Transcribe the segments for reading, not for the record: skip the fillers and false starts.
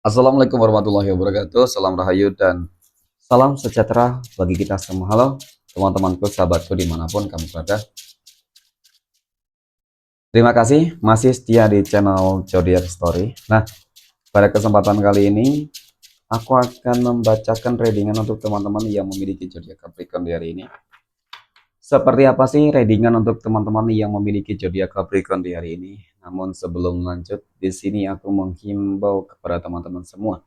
Assalamualaikum warahmatullahi wabarakatuh. Salam Rahayu dan salam sejahtera bagi kita semua. Halo teman-temanku, sahabatku dimanapun kamu berada. Terima kasih masih setia di channel Zodiac Story. Nah, pada kesempatan kali ini aku akan membacakan readingan untuk teman-teman yang memiliki zodiak Capricorn di hari ini. Seperti apa sih readingan untuk teman-teman yang memiliki zodiak Capricorn di hari ini? Namun sebelum lanjut, di sini aku menghimbau kepada teman-teman semua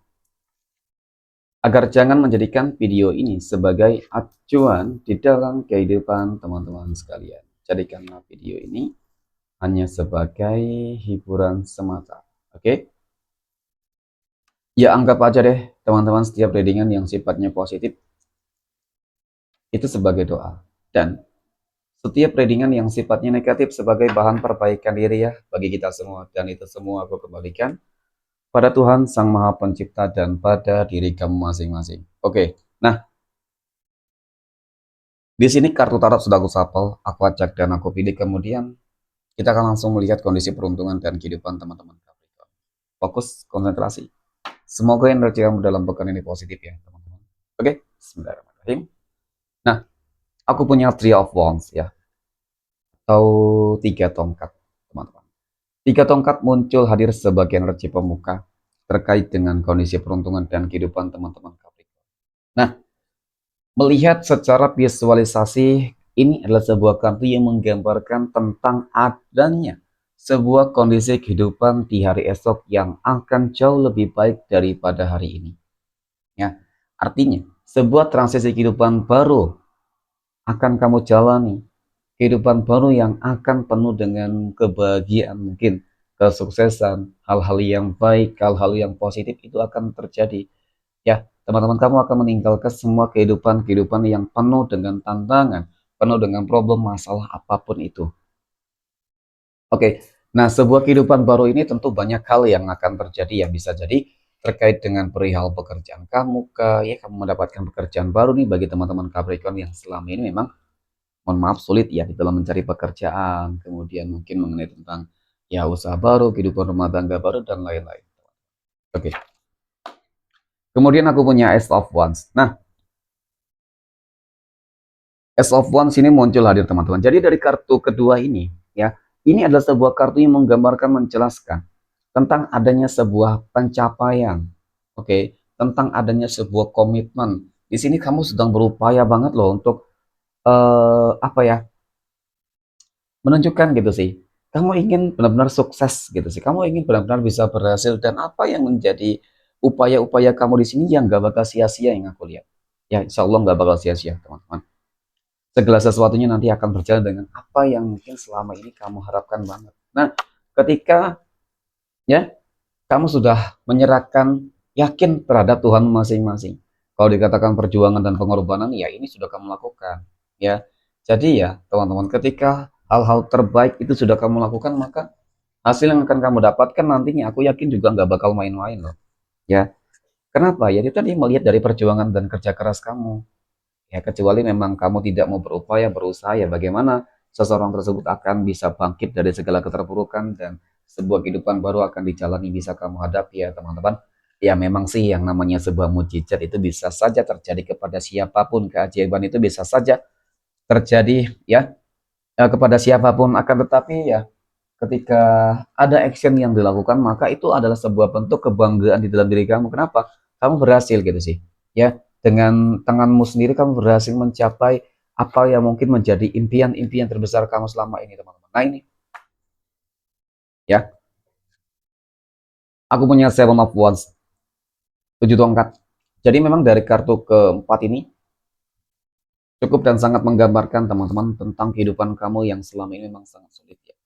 agar jangan menjadikan video ini sebagai acuan di dalam kehidupan teman-teman sekalian. Jadikanlah video ini hanya sebagai hiburan semata. Oke? Ya anggap aja deh teman-teman setiap readingan yang sifatnya positif itu sebagai doa. Dan setiap readingan yang sifatnya negatif sebagai bahan perbaikan diri ya bagi kita semua. Dan itu semua aku kembalikan pada Tuhan Sang Maha Pencipta dan pada diri kamu masing-masing. Oke, nah di sini kartu tarot sudah aku shuffle, aku acak dan aku pilih. Kemudian kita akan langsung melihat kondisi peruntungan dan kehidupan teman-teman Capricorn. Fokus, konsentrasi. Semoga energi kamu dalam pekan ini positif ya teman-teman. Oke, bismillahirrahmanirrahim. Nah, aku punya Three of Wands ya, atau tiga tongkat teman-teman. Tiga tongkat muncul hadir sebagai energi pemuka terkait dengan kondisi peruntungan dan kehidupan teman-teman Capricorn. Nah, melihat secara visualisasi, ini adalah sebuah kartu yang menggambarkan tentang adanya sebuah kondisi kehidupan di hari esok yang akan jauh lebih baik daripada hari ini. Ya, artinya sebuah transisi kehidupan baru akan kamu jalani, kehidupan baru yang akan penuh dengan kebahagiaan, mungkin kesuksesan, hal-hal yang baik, hal-hal yang positif itu akan terjadi. Ya, teman-teman kamu akan meninggalkan semua kehidupan-kehidupan yang penuh dengan tantangan, penuh dengan problem, masalah apapun itu. Oke, nah sebuah kehidupan baru ini tentu banyak hal yang akan terjadi yang bisa jadi terkait dengan perihal pekerjaan kamu, ya kamu mendapatkan pekerjaan baru nih bagi teman-teman Capricorn yang selama ini memang, mohon maaf sulit ya di dalam mencari pekerjaan, kemudian mungkin mengenai tentang ya usaha baru, kehidupan rumah tangga baru dan lain-lain. Oke. Kemudian aku punya Ace of Wands. Nah, Ace of Wands ini muncul hadir teman-teman. Jadi dari kartu kedua ini, ya, ini adalah sebuah kartu yang menggambarkan, menjelaskan tentang adanya sebuah pencapaian, oke, tentang adanya sebuah komitmen. Di sini kamu sedang berupaya banget loh untuk apa ya, menunjukkan gitu sih. Kamu ingin benar-benar sukses gitu sih. Kamu ingin benar-benar bisa berhasil dan apa yang menjadi upaya-upaya kamu di sini yang gak bakal sia-sia yang aku lihat. Ya, insya Allah gak bakal sia-sia teman-teman. Segala sesuatunya nanti akan berjalan dengan apa yang mungkin selama ini kamu harapkan banget. Nah, ketika ya kamu sudah menyerahkan, yakin terhadap Tuhan masing-masing. Kalau dikatakan perjuangan dan pengorbanan, ya ini sudah kamu lakukan. Ya, jadi ya teman-teman, ketika hal-hal terbaik itu sudah kamu lakukan, maka hasil yang akan kamu dapatkan nantinya, aku yakin juga nggak bakal main-main loh. Ya, kenapa? Ya itu tadi melihat dari perjuangan dan kerja keras kamu. Ya, kecuali memang kamu tidak mau berupaya, berusaha, ya bagaimana seseorang tersebut akan bisa bangkit dari segala keterpurukan dan sebuah kehidupan baru akan dijalani, bisa kamu hadapi ya teman-teman. Ya memang sih yang namanya sebuah mujizat itu bisa saja terjadi kepada siapapun, keajaiban itu bisa saja terjadi ya kepada siapapun, akan tetapi ya ketika ada action yang dilakukan maka itu adalah sebuah bentuk kebanggaan di dalam diri kamu. Kenapa? Kamu berhasil gitu sih. Ya, dengan tanganmu sendiri kamu berhasil mencapai apa yang mungkin menjadi impian-impian terbesar kamu selama ini, teman-teman. Nah, ini ya, aku punya Seven of Wands, 7 tongkat. Jadi memang dari kartu keempat ini cukup dan sangat menggambarkan teman-teman tentang kehidupan kamu yang selama ini memang sangat sulit ya.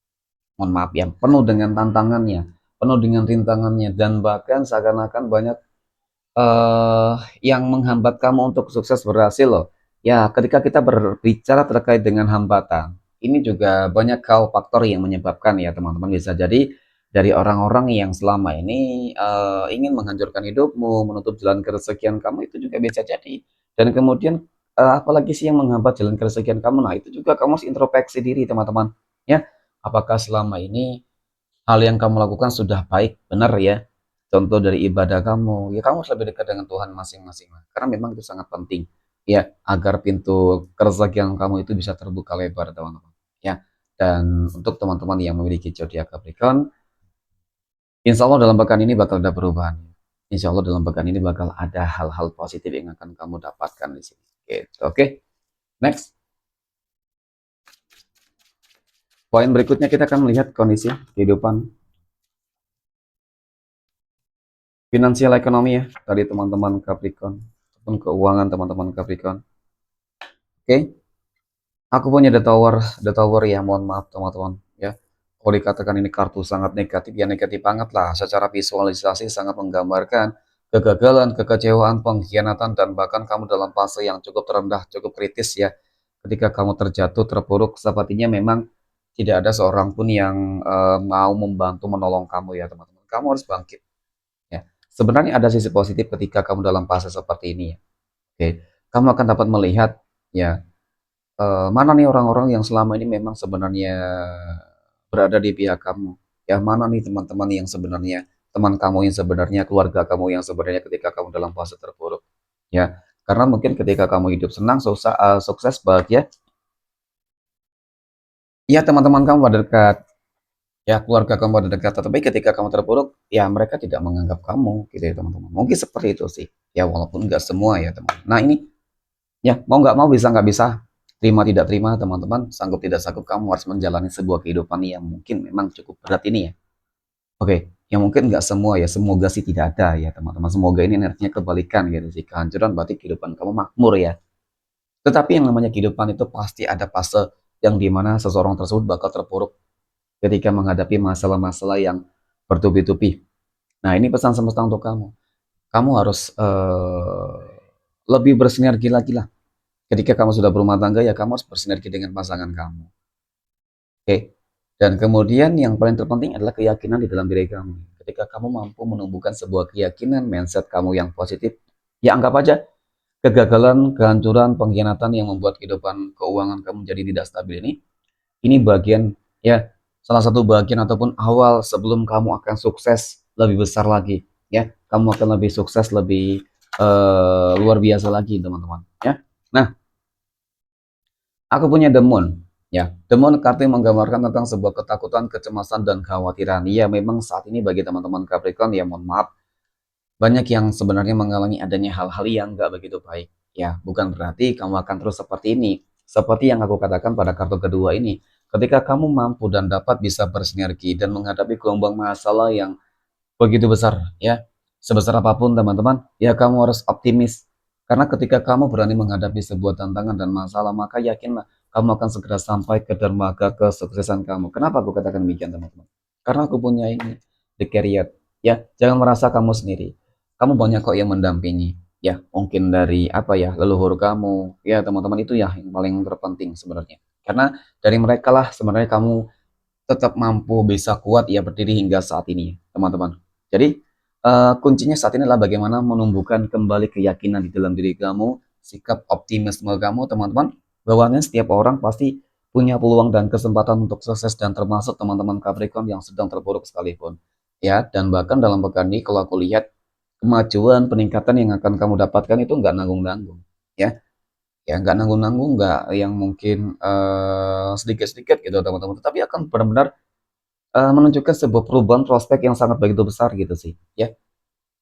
Mohon maaf ya, penuh dengan tantangannya, penuh dengan rintangannya, dan bahkan seakan-akan banyak yang menghambat kamu untuk sukses berhasil loh. Ya, ketika kita berbicara terkait dengan hambatan, ini juga banyak hal faktor yang menyebabkan ya teman-teman. Bisa jadi dari orang-orang yang selama ini ingin menghancurkan hidupmu, menutup jalan keresakian kamu, itu juga bisa jadi. Dan kemudian apalagi sih yang menghambat jalan keresakian kamu? Nah, itu juga kamu harus introspeksi diri teman-teman. Ya, apakah selama ini hal yang kamu lakukan sudah baik, benar ya? contoh dari ibadah kamu, ya kamu harus lebih dekat dengan Tuhan masing-masing lah. Karena memang itu sangat penting, ya, agar pintu keresakian kamu itu bisa terbuka lebar, teman-teman. Ya, dan untuk teman-teman yang memiliki zodiak Capricorn, insya Allah dalam pekan ini bakal ada perubahan. Insya Allah dalam pekan ini bakal ada hal-hal positif yang akan kamu dapatkan di sini. Gitu, oke? Next, poin berikutnya kita akan melihat kondisi kehidupan finansial ekonomi ya tadi teman-teman Capricorn ataupun keuangan teman-teman Capricorn. Oke, aku punya the tower ya, mohon maaf teman-teman ya. Kalau dikatakan ini kartu sangat negatif, ya negatif banget lah. Secara visualisasi sangat menggambarkan kegagalan, kekecewaan, pengkhianatan, dan bahkan kamu dalam fase yang cukup terendah, cukup kritis ya. Ketika kamu terjatuh, terpuruk, sepertinya memang tidak ada seorang pun yang mau membantu menolong kamu ya teman-teman. Kamu harus bangkit ya. Sebenarnya ada sisi positif ketika kamu dalam fase seperti ini ya. Oke, kamu akan dapat melihat ya, mana nih orang-orang yang selama ini memang sebenarnya berada di pihak kamu. Ya, mana nih teman-teman yang sebenarnya, teman kamu yang sebenarnya, keluarga kamu yang sebenarnya ketika kamu dalam fase terpuruk. Ya, karena mungkin ketika kamu hidup senang, sukses, bahagia, ya teman-teman kamu pada dekat, ya keluarga kamu pada dekat. Tetapi ketika kamu terpuruk, ya mereka tidak menganggap kamu, gitu ya teman-teman. Mungkin seperti itu sih. Ya walaupun nggak semua ya teman. Nah ini, ya mau nggak mau, bisa nggak bisa, terima tidak terima teman-teman, sanggup tidak sanggup, kamu harus menjalani sebuah kehidupan yang mungkin memang cukup berat ini ya. Oke, yang mungkin nggak semua ya, semoga sih tidak ada ya teman-teman. Semoga ini energinya kebalikan gitu sih. Kehancuran berarti kehidupan kamu makmur ya. Tetapi yang namanya kehidupan itu pasti ada fase yang dimana seseorang tersebut bakal terpuruk ketika menghadapi masalah-masalah yang bertubi-tubi. Nah ini pesan semesta untuk kamu. Kamu harus lebih bersinergi lagi lah. Ketika kamu sudah berumah tangga, ya kamu harus bersinergi dengan pasangan kamu. Oke. Dan kemudian yang paling terpenting adalah keyakinan di dalam diri kamu. Ketika kamu mampu menumbuhkan sebuah keyakinan, mindset kamu yang positif, ya anggap aja kegagalan, kehancuran, pengkhianatan yang membuat kehidupan keuangan kamu jadi tidak stabil ini bagian, ya, salah satu bagian ataupun awal sebelum kamu akan sukses lebih besar lagi, ya. Kamu akan lebih sukses, lebih luar biasa lagi, teman-teman, ya. Nah, aku punya The Moon. Ya, The Moon kartu yang menggambarkan tentang sebuah ketakutan, kecemasan, dan kekhawatiran. Ya, memang saat ini bagi teman-teman Capricorn, ya mohon maaf, banyak yang sebenarnya mengalami adanya hal-hal yang nggak begitu baik. Ya, bukan berarti kamu akan terus seperti ini. Seperti yang aku katakan pada kartu kedua ini, ketika kamu mampu dan dapat bisa bersinergi dan menghadapi gelombang masalah yang begitu besar ya, sebesar apapun teman-teman, ya kamu harus optimis. Karena ketika kamu berani menghadapi sebuah tantangan dan masalah, maka yakinlah kamu akan segera sampai ke dermaga kesuksesan kamu. Kenapa aku katakan demikian teman-teman? Karena aku punya ini, the carrier. Ya, jangan merasa kamu sendiri. Kamu banyak kok yang mendampingi. Ya, mungkin dari apa ya, leluhur kamu. Ya, teman-teman, itu ya yang paling terpenting sebenarnya. Karena dari mereka lah sebenarnya kamu tetap mampu bisa kuat ya berdiri hingga saat ini, teman-teman. Jadi kuncinya saat ini adalah bagaimana menumbuhkan kembali keyakinan di dalam diri kamu, sikap optimisme kamu, teman-teman. Bahwa setiap orang pasti punya peluang dan kesempatan untuk sukses, dan termasuk teman-teman Capricorn yang sedang terpuruk sekalipun. Ya, dan bahkan dalam pekan ini kalau aku lihat kemajuan, peningkatan yang akan kamu dapatkan itu nggak nanggung-nanggung. Ya, ya nggak nanggung-nanggung, nggak yang mungkin sedikit-sedikit gitu teman-teman, tetapi akan benar-benar menunjukkan sebuah perubahan prospek yang sangat begitu besar gitu sih, ya.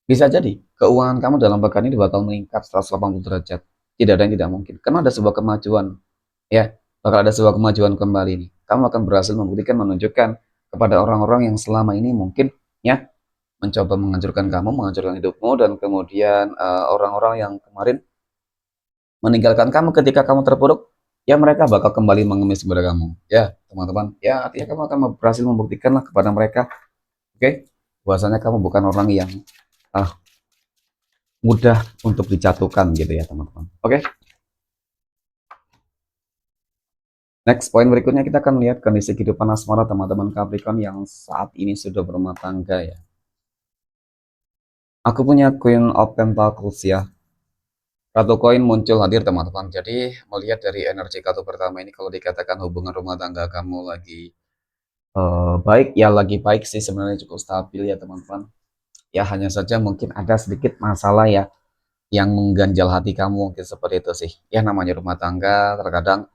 Bisa jadi keuangan kamu dalam pekan ini bakal meningkat 180 derajat. Tidak ada yang tidak mungkin. Karena ada sebuah kemajuan, ya. Bakal ada sebuah kemajuan kembali nih. Kamu akan berhasil membuktikan, menunjukkan kepada orang-orang yang selama ini mungkin ya mencoba menghancurkan kamu, menghancurkan hidupmu, dan kemudian orang-orang yang kemarin meninggalkan kamu ketika kamu terpuruk, ya mereka bakal kembali mengemis kepada kamu. Ya, teman-teman. Ya, artinya kamu akan berhasil membuktikanlah kepada mereka, oke, bahwasanya kamu bukan orang yang ah, mudah untuk dijatuhkan gitu ya teman-teman. Oke, next poin berikutnya kita akan lihat kondisi kehidupan asmara teman-teman Capricorn yang saat ini sudah berumah tangga ya. Aku punya Queen of Pentacles ya. Kartu koin muncul hadir teman-teman. Jadi melihat dari energi kartu pertama ini, kalau dikatakan hubungan rumah tangga kamu lagi baik ya, lagi baik sih sebenarnya, cukup stabil ya teman-teman. Ya hanya saja mungkin ada sedikit masalah ya yang mengganjal hati kamu, mungkin seperti itu sih. Ya namanya rumah tangga terkadang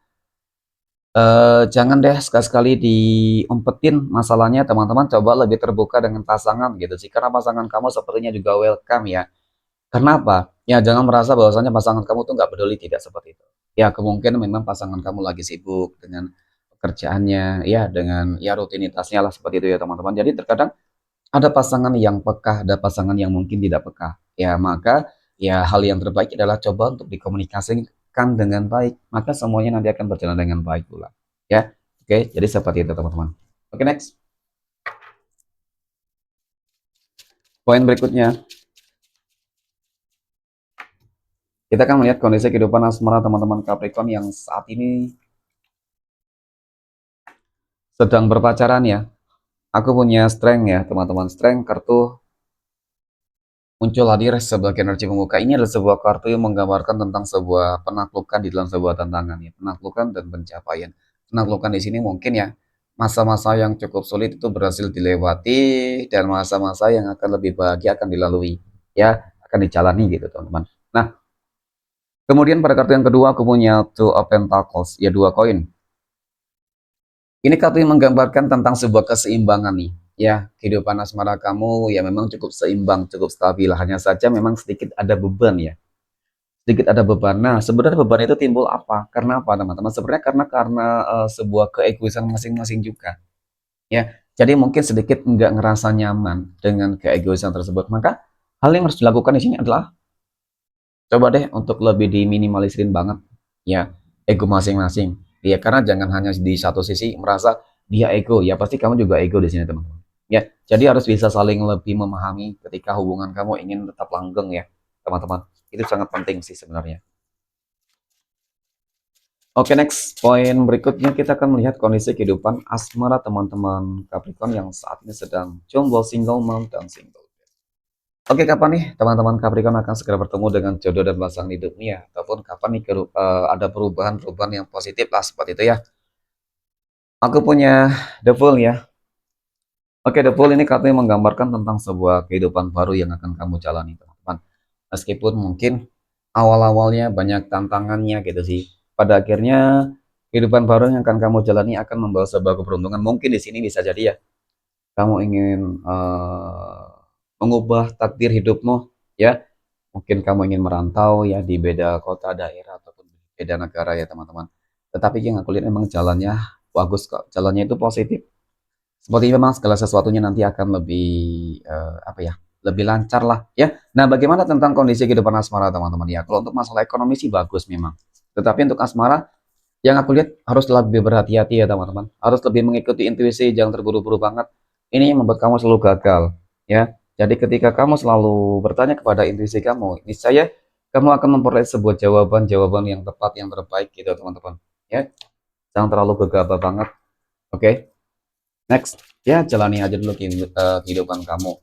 jangan deh sekali-sekali diumpetin masalahnya, teman-teman coba lebih terbuka dengan pasangan gitu sih, karena pasangan kamu sepertinya juga welcome ya. Karena apa? Ya jangan merasa bahwasanya pasangan kamu tuh nggak peduli, tidak seperti itu. Ya kemungkinan memang pasangan kamu lagi sibuk dengan pekerjaannya, ya dengan ya rutinitasnya lah seperti itu ya teman-teman. Jadi terkadang ada pasangan yang peka, ada pasangan yang mungkin tidak peka. Ya maka ya hal yang terbaik adalah coba untuk dikomunikasikan dengan baik, maka semuanya nanti akan berjalan dengan baik pula. Ya, oke, jadi seperti itu teman-teman. Oke, next. Poin berikutnya, kita akan melihat kondisi kehidupan asmara teman-teman Capricorn yang saat ini sedang berpacaran ya. Aku punya strength ya, teman-teman. Strength kartu muncul hadir sebagai energi pembuka. Ini adalah sebuah kartu yang menggambarkan tentang sebuah penaklukan di dalam sebuah tantangan ya. Penaklukan dan pencapaian. Penaklukan di sini mungkin ya masa-masa yang cukup sulit itu berhasil dilewati dan masa-masa yang akan lebih bahagia akan dilalui ya, akan dijalani gitu teman-teman. Nah, kemudian pada kartu yang kedua aku punya Two of Pentacles, ya dua koin. Ini kartu yang menggambarkan tentang sebuah keseimbangan nih. Ya, kehidupan asmara kamu ya memang cukup seimbang, cukup stabil. Hanya saja memang sedikit ada beban ya. Sedikit ada beban. Nah, sebenarnya beban itu timbul apa? Karena apa, teman-teman? Sebenarnya karena sebuah keegoisan masing-masing juga. Ya, jadi mungkin sedikit nggak ngerasa nyaman dengan keegoisan tersebut. Maka hal yang harus dilakukan di sini adalah coba deh untuk lebih diminimalisin banget ya ego masing-masing. Ya karena jangan hanya di satu sisi merasa dia ego, ya pasti kamu juga ego di sini teman-teman. Ya, jadi harus bisa saling lebih memahami ketika hubungan kamu ingin tetap langgeng ya, teman-teman. Itu sangat penting sih sebenarnya. Oke, next. Poin berikutnya kita akan melihat kondisi kehidupan asmara teman-teman Capricorn yang saat ini sedang jomblo, single mom, dan single. Oke, kapan nih teman-teman Capricorn akan segera bertemu dengan jodoh dan pasangan hidupnya? Ataupun kapan nih ada perubahan-perubahan yang positif lah seperti itu ya. Aku punya The Fool ya. Oke, The Fool ini katanya menggambarkan tentang sebuah kehidupan baru yang akan kamu jalani, teman-teman. Meskipun mungkin awal-awalnya banyak tantangannya gitu sih. Pada akhirnya kehidupan baru yang akan kamu jalani akan membawa sebuah keberuntungan. Mungkin di sini bisa jadi ya, kamu ingin mengubah takdir hidupmu ya. Mungkin kamu ingin merantau ya di beda kota, daerah, ataupun beda negara ya teman-teman. Tetapi yang aku lihat memang jalannya bagus kok. Jalannya itu positif. Seperti memang segala sesuatunya nanti akan lebih apa ya? Lebih lancar lah ya. Nah, bagaimana tentang kondisi kehidupan asmara teman-teman ya? Kalau untuk masalah ekonomi sih bagus memang. Tetapi untuk asmara yang aku lihat harus lebih berhati-hati ya teman-teman. Harus lebih mengikuti intuisi, jangan terburu-buru banget. Ini yang membuat kamu selalu gagal, ya. Jadi ketika kamu selalu bertanya kepada intuisi kamu, niscaya kamu akan memperoleh sebuah jawaban-jawaban yang tepat, yang terbaik gitu teman-teman. Ya, jangan terlalu gegabah banget. Oke, next. Ya, jalani aja dulu kehidupan kamu.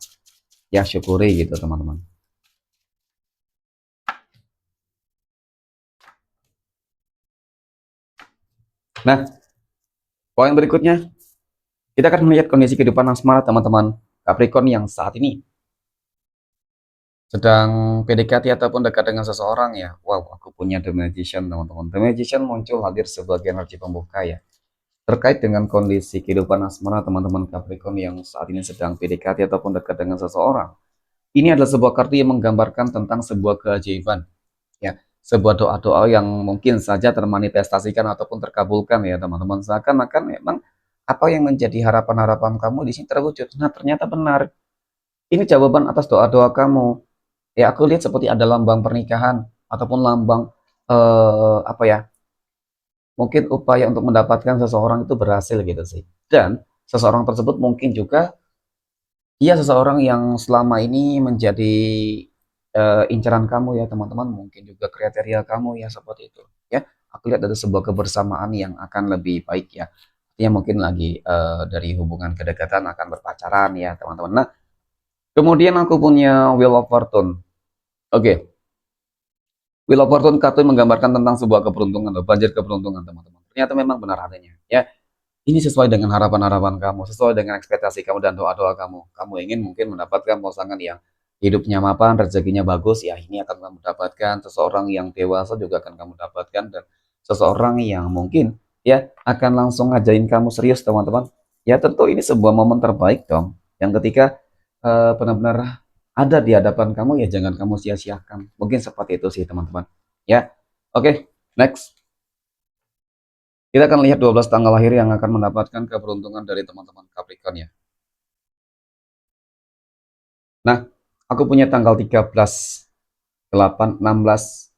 Ya, syukuri gitu teman-teman. Nah, poin berikutnya kita akan melihat kondisi kehidupan asmara teman-teman Capricorn yang saat ini sedang PDKT ataupun dekat dengan seseorang ya. Wow, aku punya The Magician teman-teman. The Magician muncul hadir sebagai energi pembuka ya. Terkait dengan kondisi kehidupan asmara teman-teman Capricorn yang saat ini sedang PDKT ataupun dekat dengan seseorang. Ini adalah sebuah kartu yang menggambarkan tentang sebuah keajaiban ya. Sebuah doa-doa yang mungkin saja termanifestasikan ataupun terkabulkan ya teman-teman. Seakan-akan memang apa yang menjadi harapan-harapan kamu di sini terwujud. Nah, ternyata benar. Ini jawaban atas doa-doa kamu. Ya, aku lihat seperti ada lambang pernikahan ataupun lambang apa ya? Mungkin upaya untuk mendapatkan seseorang itu berhasil gitu sih. Dan seseorang tersebut mungkin juga dia seseorang yang selama ini menjadi incaran kamu ya teman-teman, mungkin juga kriteria kamu ya seperti itu. Ya, aku lihat ada sebuah kebersamaan yang akan lebih baik ya. Artinya mungkin lagi dari hubungan kedekatan akan berpacaran ya teman-teman. Nah, kemudian aku punya Wheel of Fortune. Oke, Wheel of Fortune kartu menggambarkan tentang sebuah keberuntungan, banjir keberuntungan teman-teman. Ternyata memang benar adanya. Ya, ini sesuai dengan harapan-harapan kamu, sesuai dengan ekspektasi kamu dan doa-doa kamu. Kamu ingin mungkin mendapatkan pasangan yang hidupnya mapan, rezekinya bagus, ya ini akan kamu dapatkan. Seseorang yang dewasa juga akan kamu dapatkan, dan seseorang yang mungkin ya akan langsung ngajain kamu serius, teman-teman. Ya tentu ini sebuah momen terbaik dong, yang ketika benar-benar ada di hadapan kamu, ya jangan kamu sia-siakan. Mungkin seperti itu sih, teman-teman. Ya, oke, next. Kita akan lihat 12 tanggal lahir yang akan mendapatkan keberuntungan dari teman-teman Capricorn ya. Nah, aku punya tanggal 13, 8, 16,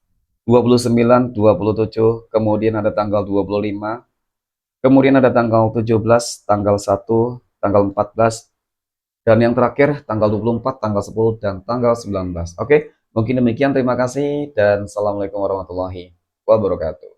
29, 27, kemudian ada tanggal 25, kemudian ada tanggal 17, tanggal 1, tanggal 14, dan yang terakhir tanggal 24, tanggal 10, dan tanggal 19. Oke, mungkin demikian. Terima kasih dan Assalamualaikum warahmatullahi wabarakatuh.